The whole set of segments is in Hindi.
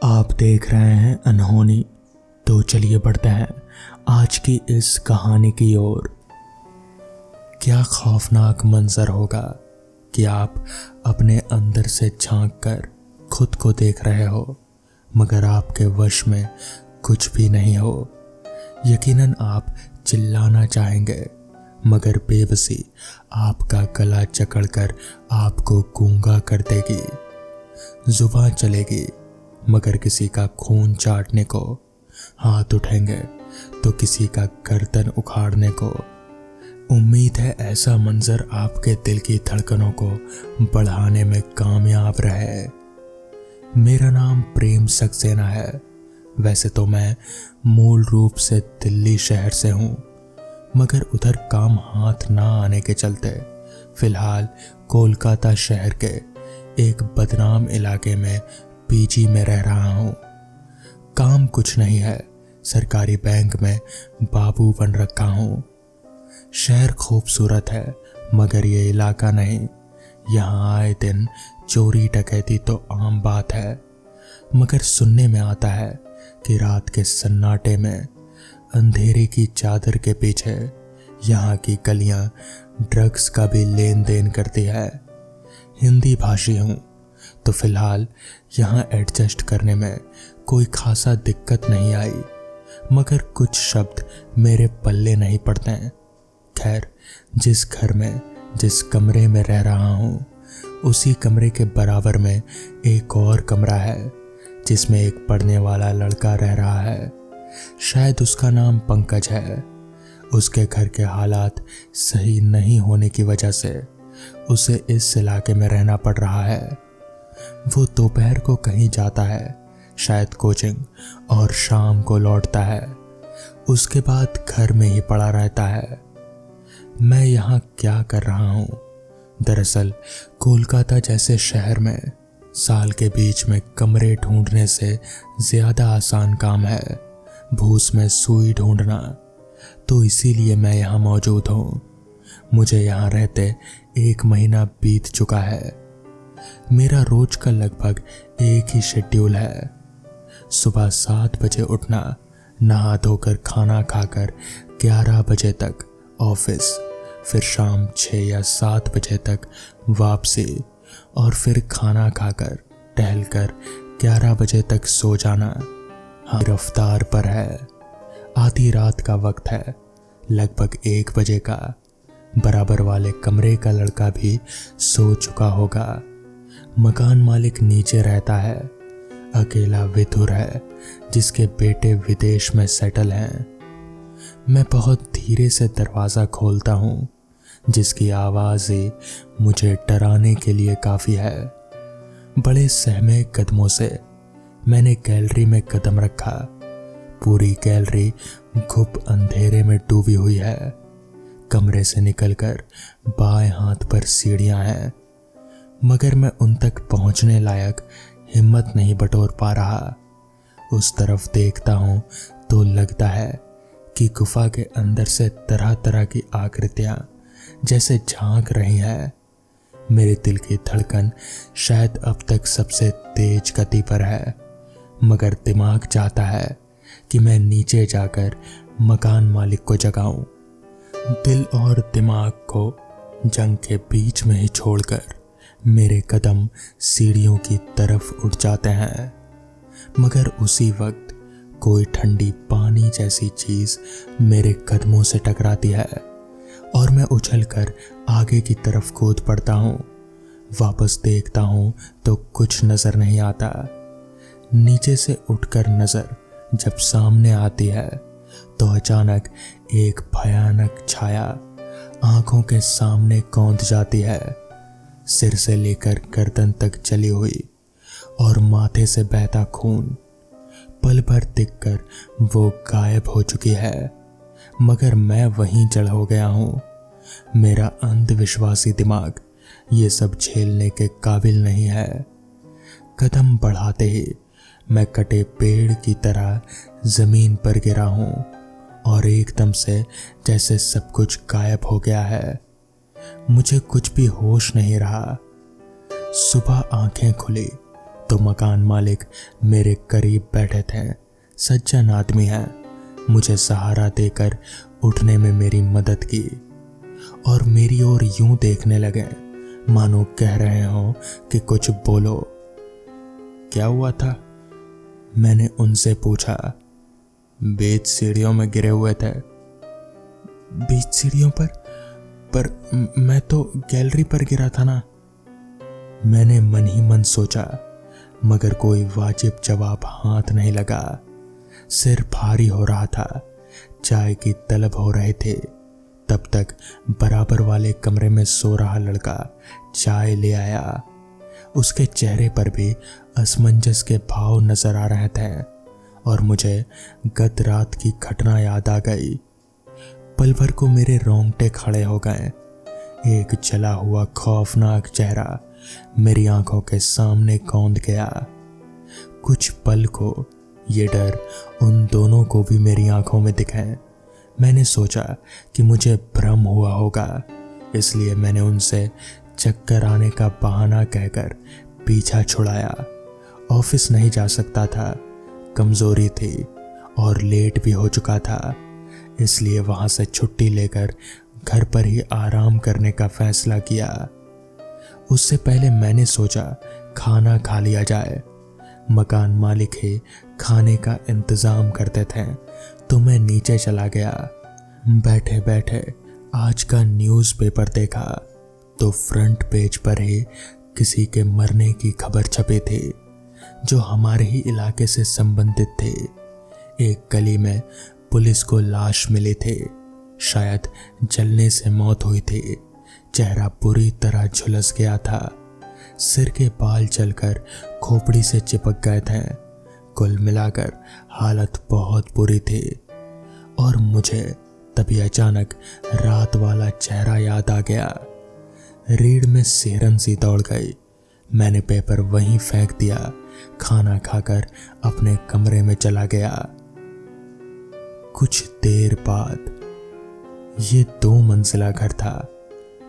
आप देख रहे हैं अनहोनी। तो चलिए बढ़ते हैं आज की इस कहानी की ओर। क्या खौफनाक मंजर होगा कि आप अपने अंदर से झांक कर खुद को देख रहे हो मगर आपके वश में कुछ भी नहीं हो। यकीनन आप चिल्लाना चाहेंगे मगर बेबसी आपका गला जकड़कर आपको गूंगा कर देगी। जुबान चलेगी मगर किसी का खून चाटने को, हाथ उठेंगे तो किसी का गर्दन उखाड़ने को। उम्मीद है ऐसा मंजर आपके दिल की धड़कनों को बढ़ाने में कामयाब रहे। मेरा नाम प्रेम सक्सेना है। वैसे तो मैं मूल रूप से दिल्ली शहर से हूँ मगर उधर काम हाथ ना आने के चलते फिलहाल कोलकाता शहर के एक बदनाम इलाके में पीजी में रह रहा हूँ। काम कुछ नहीं है, सरकारी बैंक में बाबू बन रखा हूँ। शहर खूबसूरत है मगर ये इलाका नहीं। यहाँ आए दिन चोरी डकैती तो आम बात है मगर सुनने में आता है कि रात के सन्नाटे में अंधेरे की चादर के पीछे यहाँ की गलियाँ ड्रग्स का भी लेन देन करती है। हिंदी भाषी हूँ तो फिलहाल यहाँ एडजस्ट करने में कोई खासा दिक्कत नहीं आई मगर कुछ शब्द मेरे पल्ले नहीं पड़ते हैं। खैर, जिस घर में जिस कमरे में रह रहा हूँ उसी कमरे के बराबर में एक और कमरा है जिसमें एक पढ़ने वाला लड़का रह रहा है। शायद उसका नाम पंकज है। उसके घर के हालात सही नहीं होने की वजह से उसे इस इलाके में रहना पड़ रहा है। वो दोपहर को कहीं जाता है, शायद कोचिंग, और शाम को लौटता है। उसके बाद घर में ही पड़ा रहता है। मैं यहाँ क्या कर रहा हूँ? दरअसल कोलकाता जैसे शहर में साल के बीच में कमरे ढूंढने से ज्यादा आसान काम है भूस में सुई ढूंढना। तो इसीलिए मैं यहाँ मौजूद हूँ। मुझे यहाँ रहते 1 महीना बीत चुका है। मेरा रोज का लगभग एक ही शेड्यूल है। सुबह 7 बजे उठना, नहा धोकर खाना खाकर 11 बजे तक ऑफिस, फिर शाम 6 या 7 बजे तक वापसी और फिर खाना खाकर टहलकर 11 बजे तक सो जाना। हाँ, रफ्तार पर है। आधी रात का वक्त है, लगभग 1 बजे का। बराबर वाले कमरे का लड़का भी सो चुका होगा। मकान मालिक नीचे रहता है। अकेला विधुर है जिसके बेटे विदेश में सेटल हैं। मैं बहुत धीरे से दरवाज़ा खोलता हूँ जिसकी आवाज़ ही मुझे डराने के लिए काफ़ी है। बड़े सहमे कदमों से मैंने गैलरी में कदम रखा। पूरी गैलरी घुप अंधेरे में डूबी हुई है। कमरे से निकलकर बाएं हाथ पर सीढ़ियां हैं मगर मैं उन तक पहुंचने लायक हिम्मत नहीं बटोर पा रहा। उस तरफ देखता हूं तो लगता है कि गुफा के अंदर से तरह तरह की आकृतियां जैसे झांक रही हैं। मेरे दिल की धड़कन शायद अब तक सबसे तेज गति पर है मगर दिमाग चाहता है कि मैं नीचे जाकर मकान मालिक को जगाऊं। दिल और दिमाग को जंग के बीच में ही छोड़कर मेरे कदम सीढ़ियों की तरफ उठ जाते हैं मगर उसी वक्त कोई ठंडी पानी जैसी चीज मेरे कदमों से टकराती है और मैं उछलकर आगे की तरफ कूद पड़ता हूँ। वापस देखता हूँ तो कुछ नजर नहीं आता। नीचे से उठकर नजर जब सामने आती है तो अचानक एक भयानक छाया आंखों के सामने कौंध जाती है। सिर से लेकर गर्दन तक चली हुई और माथे से बहता खून। पल भर दिखकर वो गायब हो चुकी है मगर मैं वहीं जड़ हो गया हूँ। मेरा अंधविश्वासी दिमाग ये सब झेलने के काबिल नहीं है। कदम बढ़ाते ही मैं कटे पेड़ की तरह जमीन पर गिरा हूँ और एकदम से जैसे सब कुछ गायब हो गया है। मुझे कुछ भी होश नहीं रहा। सुबह आंखें खुली तो मकान मालिक मेरे करीब बैठे थे। सज्जन आदमी है, मुझे सहारा देकर उठने में मेरी मदद की और मेरी ओर यूं देखने लगे मानो कह रहे हो कि कुछ बोलो। क्या हुआ था? मैंने उनसे पूछा। बीच सीढ़ियों में गिरे हुए थे। बीच सीढ़ियों पर मैं तो गैलरी पर गिरा था ना। मैंने मन ही मन सोचा, मगर कोई वाजिब जवाब हाथ नहीं लगा। सिर भारी हो रहा था, चाय की तलब हो रहे थे। तब तक बराबर वाले कमरे में सो रहा लड़का चाय ले आया। उसके चेहरे पर भी असमंजस के भाव नजर आ रहे थे और मुझे गत रात की घटना याद आ गई। पल भर को मेरे रोंगटे खड़े हो गए। एक जला हुआ खौफनाक चेहरा मेरी आंखों के सामने कौंध गया। कुछ पल को ये डर उन दोनों को भी मेरी आंखों में दिखे। मैंने सोचा कि मुझे भ्रम हुआ होगा, इसलिए मैंने उनसे चक्कर आने का बहाना कहकर पीछा छुड़ाया। ऑफिस नहीं जा सकता था, कमजोरी थी और लेट भी हो चुका था, इसलिए वहां से छुट्टी लेकर घर पर ही आराम करने का फैसला किया। उससे पहले मैंने सोचा खाना खा लिया जाए। मकान मालिक ही खाने का इंतजाम करते थे, तो मैं नीचे चला गया। बैठे बैठे आज का न्यूज़पेपर देखा तो फ्रंट पेज पर ही किसी के मरने की खबर छपी थी जो हमारे ही इलाके से संबंधित थे। एक गली में पुलिस को लाश मिली थी, शायद जलने से मौत हुई थी। चेहरा बुरी तरह झुलस गया था, सिर के बाल जलकर खोपड़ी से चिपक गए थे। कुल मिलाकर हालत बहुत बुरी थी और मुझे तभी अचानक रात वाला चेहरा याद आ गया। रीढ़ में सिहरन सी दौड़ गई। मैंने पेपर वहीं फेंक दिया, खाना खाकर अपने कमरे में चला गया। कुछ देर बाद ये 2 मंजिला घर था,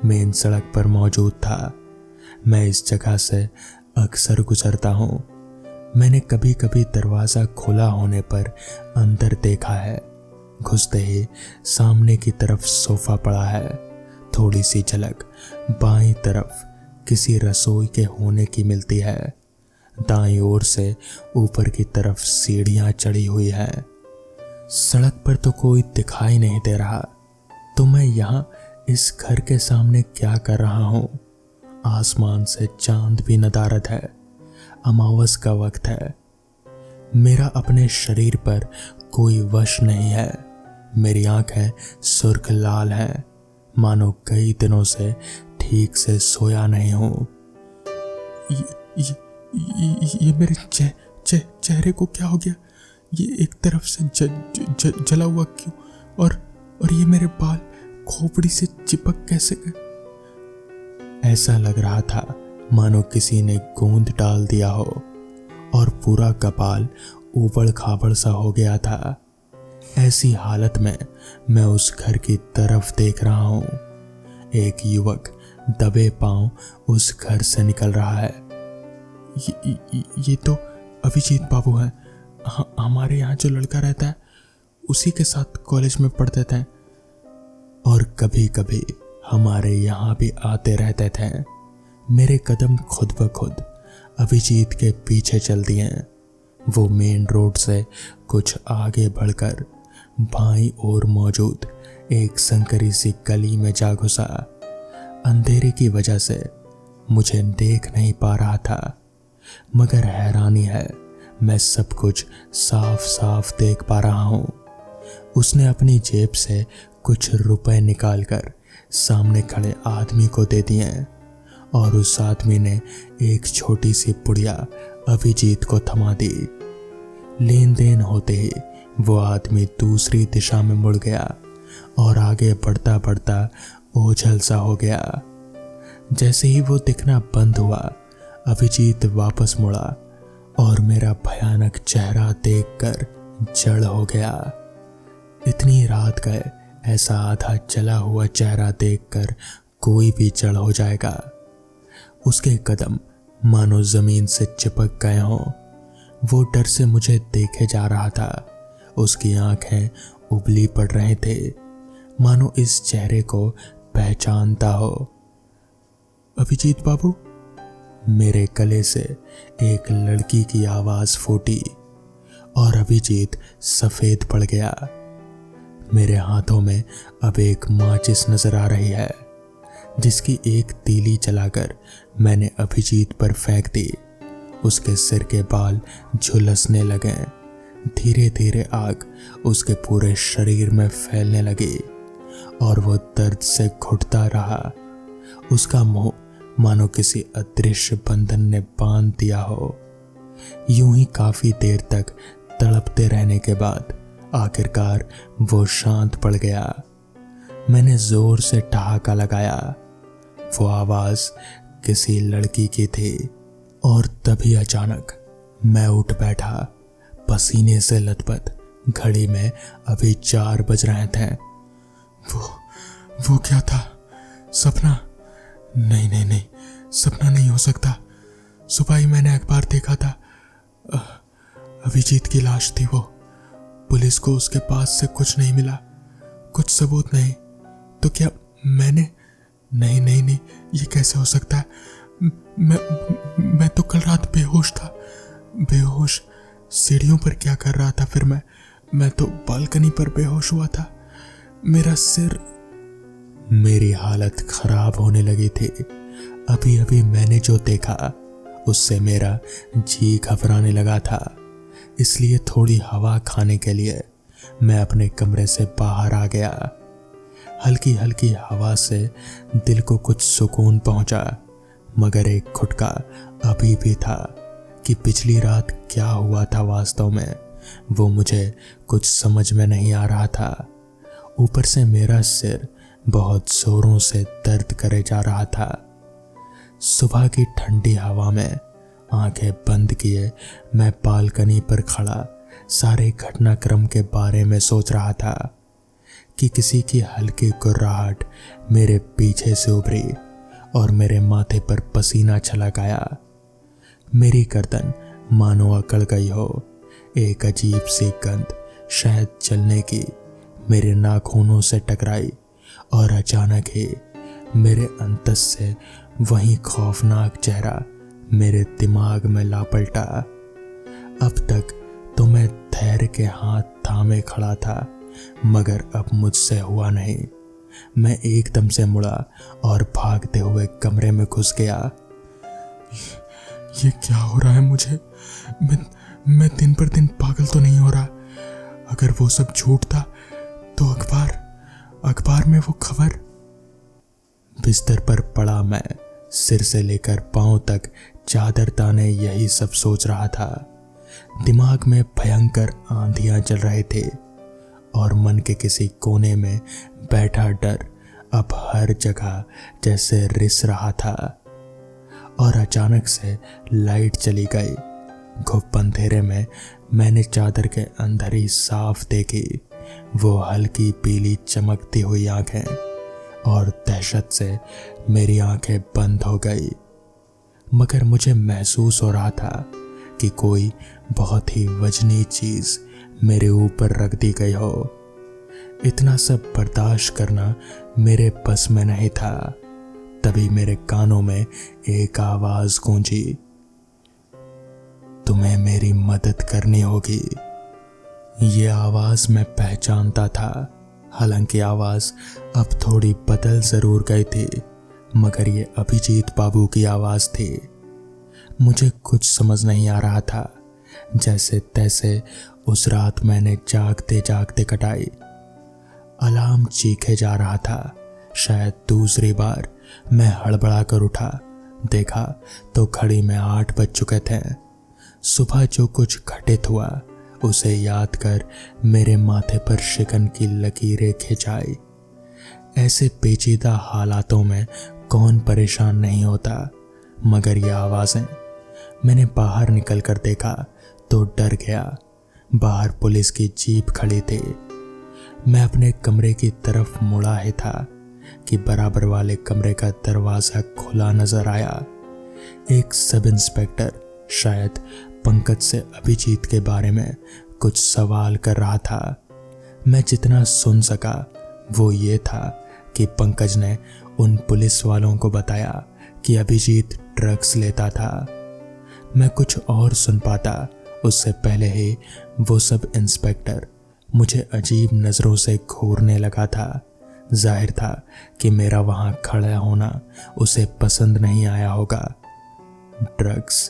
मेन सड़क पर मौजूद था। मैं इस जगह से अक्सर गुजरता हूँ। मैंने कभी कभी दरवाज़ा खुला होने पर अंदर देखा है। घुसते ही सामने की तरफ सोफा पड़ा है। थोड़ी सी झलक बाईं तरफ किसी रसोई के होने की मिलती है। दाईं ओर से ऊपर की तरफ सीढ़ियां चढ़ी हुई है। सड़क पर तो कोई दिखाई नहीं दे रहा, तो मैं यहाँ इस घर के सामने क्या कर रहा हूँ? आसमान से चांद भी नदारद है। अमावस का वक्त है। मेरा अपने शरीर पर कोई वश नहीं है। मेरी आंखें सुर्ख लाल हैं, मानो कई दिनों से ठीक से सोया नहीं हूँ। ये मेरे चेहरे को क्या हो गया? ये एक तरफ से जला हुआ क्यों? और ये मेरे बाल खोपड़ी से चिपक कैसे गए? ऐसा लग रहा था मानो किसी ने गोंद डाल दिया हो और पूरा कपाल ऊबड़ खाबड़ सा हो गया था। ऐसी हालत में मैं उस घर की तरफ देख रहा हूँ। एक युवक दबे पांव उस घर से निकल रहा है। ये तो अभिजीत बाबू हैं। हमारे यहाँ जो लड़का रहता है उसी के साथ कॉलेज में पढ़ते थे और कभी कभी हमारे यहाँ भी आते रहते थे। मेरे कदम खुद ब खुद अभिजीत के पीछे चल दिए। वो मेन रोड से कुछ आगे बढ़कर बाईं ओर मौजूद एक संकरी सी गली में जा घुसा। अंधेरे की वजह से मुझे देख नहीं पा रहा था, मगर हैरानी है मैं सब कुछ साफ साफ देख पा रहा हूँ। उसने अपनी जेब से कुछ रुपए निकालकर सामने खड़े आदमी को दे दिए और उस आदमी ने एक छोटी सी पुड़िया अभिजीत को थमा दी। लेन देन होते ही वो आदमी दूसरी दिशा में मुड़ गया और आगे बढ़ता बढ़ता ओझल सा हो गया। जैसे ही वो दिखना बंद हुआ, अभिजीत वापस मुड़ा और मेरा भयानक चेहरा देखकर जड़ हो गया। इतनी रात गए ऐसा आधा जला हुआ चेहरा देखकर कोई भी जड़ हो जाएगा। उसके कदम मानो जमीन से चिपक गए हों। वो डर से मुझे देखे जा रहा था। उसकी आंखें उबली पड़ रहे थे, मानो इस चेहरे को पहचानता हो। अभिजीत बाबू, मेरे गले से एक लड़की की आवाज फूटी और अभिजीत सफेद पड़ गया। मेरे हाथों में अब एक माचिस नजर आ रही है, जिसकी एक तीली जलाकर मैंने अभिजीत पर फेंक दी। उसके सिर के बाल झुलसने लगे। धीरे धीरे आग उसके पूरे शरीर में फैलने लगी और वो दर्द से घुटता रहा। उसका मुंह मानो किसी अदृश्य बंधन ने बांध दिया हो। यूं ही काफी देर तक तड़पते रहने के बाद आखिरकार वो शांत पड़ गया। मैंने जोर से ठहाका लगाया। वो आवाज किसी लड़की की थी और तभी अचानक मैं उठ बैठा, पसीने से लथपथ। घड़ी में अभी 4 बज रहे थे। वो क्या था? सपना? नहीं नहीं नहीं, सपना नहीं हो सकता। सुबह ही मैंने अखबार देखा था। अभिजीत की लाश थी वो। पुलिस को उसके पास से कुछ नहीं मिला, कुछ सबूत नहीं। तो क्या मैंने? नहीं नहीं नहीं, ये कैसे हो सकता है? मैं तो कल रात बेहोश था। बेहोश? सीढ़ियों पर क्या कर रहा था फिर मैं तो बालकनी पर बेहोश हुआ था। मेरा सिर। मेरी हालत खराब होने लगी थी। अभी अभी मैंने जो देखा उससे मेरा जी घबराने लगा था। इसलिए थोड़ी हवा खाने के लिए मैं अपने कमरे से बाहर आ गया। हल्की हल्की हवा से दिल को कुछ सुकून पहुंचा, मगर एक खुटका अभी भी था कि पिछली रात क्या हुआ था वास्तव में, वो मुझे कुछ समझ में नहीं आ रहा था। ऊपर से मेरा सिर बहुत जोरों से दर्द करे जा रहा था। सुबह की ठंडी हवा में आंखें बंद किए मैं बालकनी पर खड़ा सारे घटनाक्रम के बारे में सोच रहा था कि किसी की हल्की गुर्राहट मेरे पीछे से उभरी और मेरे माथे पर पसीना छलक आया। मेरी गर्दन मानो अकड़ गई हो। एक अजीब सी गंध, शायद जलने की, मेरे नाखूनों से टकराई और अचानक ही मेरे अंतस से वही खौफनाक चेहरा मेरे दिमाग में ला पलटा। अब तक तो मैं धैर्य के हाथ थामे खड़ा था, मगर अब मुझसे हुआ नहीं। मैं एकदम से मुड़ा और भागते हुए कमरे में घुस गया। ये क्या हो रहा है मुझे? मैं दिन पर दिन पागल तो नहीं हो रहा? अगर वो सब झूठ था तो अखबार में वो खबर। बिस्तर पर पड़ा मैं सिर से लेकर पांव तक चादर ताने यही सब सोच रहा था। दिमाग में भयंकर आंधियां चल रहे थे और मन के किसी कोने में बैठा डर अब हर जगह जैसे रिस रहा था। और अचानक से लाइट चली गई। घुप अंधेरे में मैंने चादर के अंदर ही साफ देखी वो हल्की पीली चमकती हुई आंखें, और दहशत से मेरी आंखें बंद हो गई। मगर मुझे महसूस हो रहा था कि कोई बहुत ही वजनी चीज मेरे ऊपर रख दी गई हो। इतना सब बर्दाश्त करना मेरे बस में नहीं था। तभी मेरे कानों में एक आवाज गूंजी, तुम्हें मेरी मदद करनी होगी। ये आवाज मैं पहचानता था। हालांकि आवाज अब थोड़ी बदल जरूर गई थी, मगर ये अभिजीत बाबू की आवाज थी। मुझे कुछ समझ नहीं आ रहा था। जैसे तैसे उस रात मैंने जागते जागते कटाई। अलार्म चीखे जा रहा था। शायद दूसरी बार मैं हड़बड़ा कर उठा। देखा तो घड़ी में 8 बज चुके थे। सुबह जो कुछ घटित हुआ उसे याद कर मेरे माथे पर शिकन की लकीरें खिंचाई। ऐसे पेचीदा हालातों में कौन परेशान नहीं होता, मगर ये आवाजें। मैंने बाहर निकल कर देखा तो डर गया। बाहर पुलिस की जीप खड़ी थी। मैं अपने कमरे की तरफ मुड़ा ही था कि बराबर वाले कमरे का दरवाजा खुला नजर आया। एक सब इंस्पेक्टर शायद पंकज से अभिजीत के बारे में कुछ सवाल कर रहा था। मैं जितना सुन सका वो ये था कि पंकज ने उन पुलिस वालों को बताया कि अभिजीत ड्रग्स लेता था। मैं कुछ और सुन पाता उससे पहले ही वो सब इंस्पेक्टर मुझे अजीब नज़रों से घूरने लगा था। जाहिर था कि मेरा वहाँ खड़ा होना उसे पसंद नहीं आया होगा। ड्रग्स,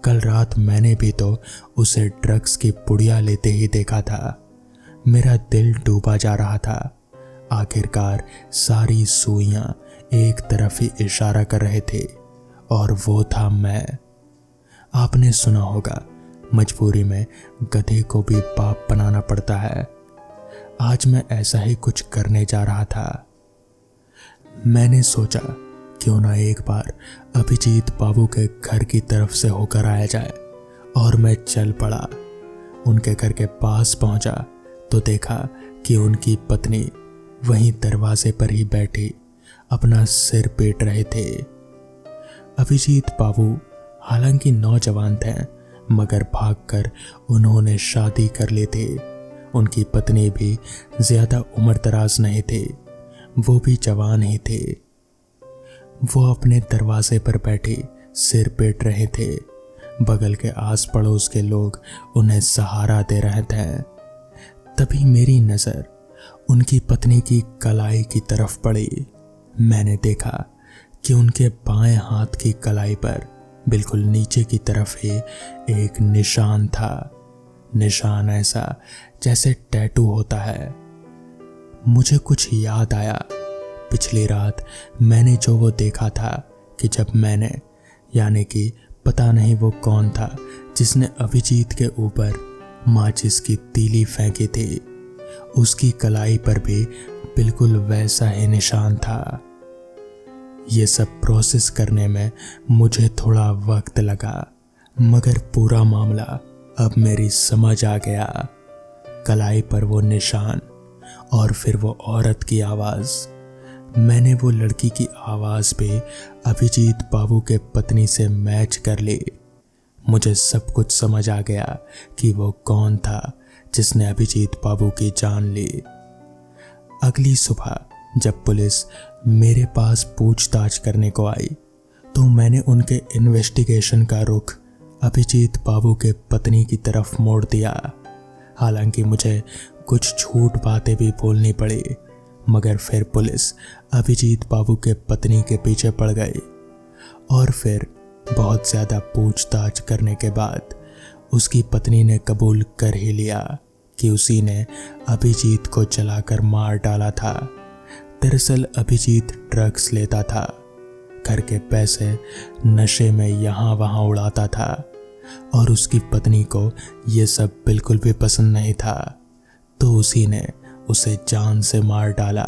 कल रात मैंने भी तो उसे ड्रग्स की पुड़िया लेते ही देखा था। मेरा दिल डूबा जा रहा था। आखिरकार सारी सुइयां एक तरफ ही इशारा कर रहे थे और वो था मैं। आपने सुना होगा, मजबूरी में गधे को भी बाप बनाना पड़ता है। आज मैं ऐसा ही कुछ करने जा रहा था। मैंने सोचा क्यों ना एक बार अभिजीत बाबू के घर की तरफ से होकर आया जाए और मैं चल पड़ा। उनके घर के पास पहुंचा तो देखा कि उनकी पत्नी वहीं दरवाजे पर ही बैठी अपना सिर पीट रहे थे। अभिजीत बाबू हालांकि नौजवान थे, मगर भागकर उन्होंने शादी कर ली थी। उनकी पत्नी भी ज्यादा उम्र दराज नहीं थी, वो भी जवान ही थे। वो अपने दरवाजे पर बैठी सिर पीट रहे थे। बगल के आस पड़ोस के लोग उन्हें सहारा दे रहे थे। तभी मेरी नजर उनकी पत्नी की कलाई की तरफ पड़ी। मैंने देखा कि उनके बाएं हाथ की कलाई पर बिल्कुल नीचे की तरफ ही एक निशान था। निशान ऐसा जैसे टैटू होता है। मुझे कुछ याद आया। पिछली रात मैंने जो वो देखा था कि जब मैंने, यानी कि पता नहीं वो कौन था जिसने अभिजीत के ऊपर माचिस की तीली फेंकी थी, उसकी कलाई पर भी बिल्कुल वैसा ही निशान था। ये सब प्रोसेस करने में मुझे थोड़ा वक्त लगा, मगर पूरा मामला अब मेरी समझ आ गया। कलाई पर वो निशान और फिर वो औरत की आवाज़। मैंने वो लड़की की आवाज़ भी अभिजीत बाबू के पत्नी से मैच कर ली। मुझे सब कुछ समझ आ गया कि वो कौन था जिसने अभिजीत बाबू की जान ली। अगली सुबह जब पुलिस मेरे पास पूछताछ करने को आई तो मैंने उनके इन्वेस्टिगेशन का रुख अभिजीत बाबू के पत्नी की तरफ मोड़ दिया। हालांकि मुझे कुछ झूठ बातें भी बोलनी पड़ी, मगर फिर पुलिस अभिजीत बाबू के पत्नी के पीछे पड़ गई और फिर बहुत ज़्यादा पूछताछ करने के बाद उसकी पत्नी ने कबूल कर ही लिया कि उसी ने अभिजीत को जलाकर मार डाला था। दरअसल अभिजीत ड्रग्स लेता था, घर के पैसे नशे में यहाँ वहाँ उड़ाता था और उसकी पत्नी को ये सब बिल्कुल भी पसंद नहीं था, तो उसी ने उसे जान से मार डाला।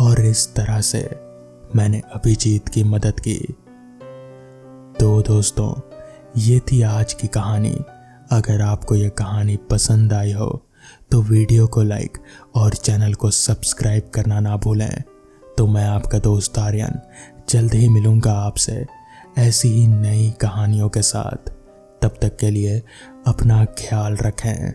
और इस तरह से मैंने अभिजीत की मदद की। तो दोस्तों, ये थी आज की कहानी। अगर आपको ये कहानी पसंद आई हो तो वीडियो को लाइक और चैनल को सब्सक्राइब करना ना भूलें। तो मैं आपका दोस्त आर्यन जल्द ही मिलूंगा आपसे ऐसी ही नई कहानियों के साथ। तब तक के लिए अपना ख्याल रखें।